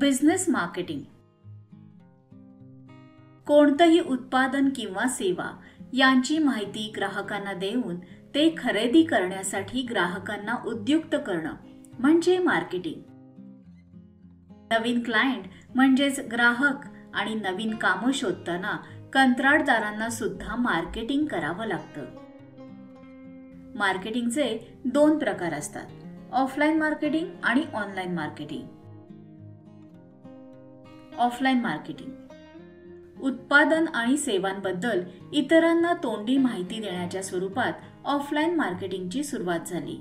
Business marketing. कोणतंही उत्पादन किंवा सेवा यांची माहिती ग्राहकांना देऊन ते खरेदी करण्यासाठी ग्राहकांना उद्युक्त करणं म्हणजे मार्केटिंग. नवीन क्लायंट म्हणजेच ग्राहक आणि नवीन कामं शोधताना कंत्राटदारांना सुद्धा मार्केटिंग करावं लागतं. मार्केटिंगचे 2 प्रकार असतात, ऑफलाईन मार्केटिंग आणि ऑनलाईन मार्केटिंग. ऑफलाईन मार्केटिंग उत्पादन आणि सेवांबद्दल इतरांना तोंडी माहिती देण्याच्या स्वरूपात ऑफलाईन मार्केटिंगची सुरुवात झाली.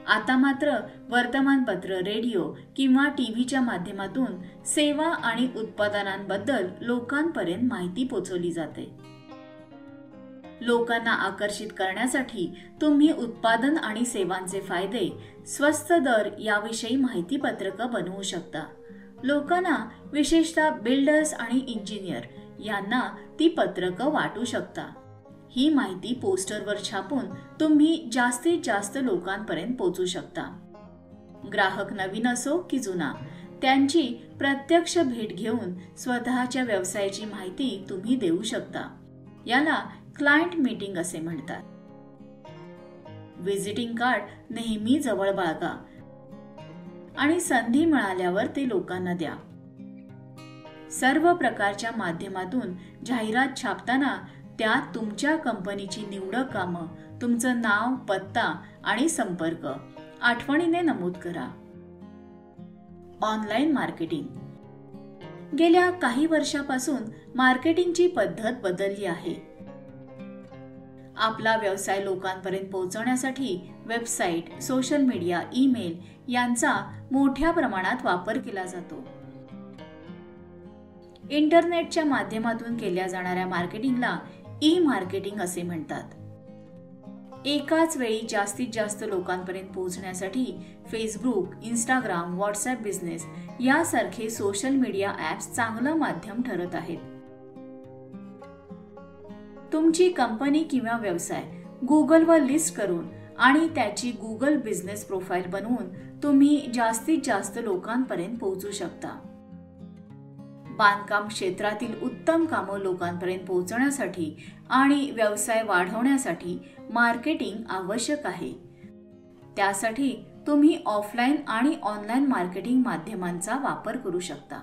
आता मात्र वर्तमानपत्र, रेडिओ किंवा टीव्हीच्या माध्यमातून सेवा आणि उत्पादनांबद्दल लोकांपर्यंत माहिती पोहोचवली जाते. लोकांना आकर्षित करण्यासाठी तुम्ही उत्पादन आणि सेवांचे फायदे, स्वस्त दर याविषयी माहिती पत्रकं बनवू शकता. लोकांना, विशेषतः बिल्डर्स आणि इंजिनियर यांना ती पत्रकं वाटू शकता. ही माहिती पोस्टरवर छापून तुम्ही जास्तीत जास्त लोकांपर्यंत पोहोचू शकता. ग्राहक नवीन असो की जुना, त्यांची प्रत्यक्ष भेट घेऊन स्वतःच्या व्यवसायाची माहिती तुम्ही देऊ शकता. याला क्लायंट मीटिंग असे म्हणतात. व्हिजिटिंग कार्ड नेहमी जवळ बाळगा आणि संधी मिळाल्यावर ते लोकांना द्या. सर्व प्रकारच्या माध्यमातून जाहिरात छापताना त्यात तुमच्या कंपनीची निवडक कामं, तुमचं नाव, पत्ता आणि संपर्क आठवणीने नमूद करा. ऑनलाईन मार्केटिंग गेल्या काही वर्षापासून मार्केटिंगची पद्धत बदलली आहे. आपला व्यवसाय लोकांपर्यंत पोहोचवण्यासाठी वेबसाईट, सोशल मीडिया, ईमेल यांचा मोठ्या प्रमाणात वापर केला जातो. इंटरनेटच्या माध्यमातून केल्या जाणाऱ्या मार्केटिंगला ई मार्केटिंग असे म्हणतात. एकाच वेळी जास्तीत जास्त लोकांपर्यंत पोहोचण्यासाठी फेसबुक, इंस्टाग्राम, व्हॉट्सॲप बिझनेस यासारखे सोशल मीडिया ॲप्स चांगलं माध्यम ठरत आहेत. तुमची कंपनी किंवा व्यवसाय गुगलवर लिस्ट करून आणि त्याची गुगल बिझनेस प्रोफाईल बनवून तुम्ही जास्तीत जास्त लोकांपर्यंत पोहोचू शकता. बांधकाम क्षेत्रातील उत्तम कामं लोकांपर्यंत पोहोचवण्यासाठी आणि व्यवसाय वाढवण्यासाठी मार्केटिंग आवश्यक आहे. त्यासाठी तुम्ही ऑफलाईन आणि ऑनलाईन मार्केटिंग माध्यमांचा वापर करू शकता.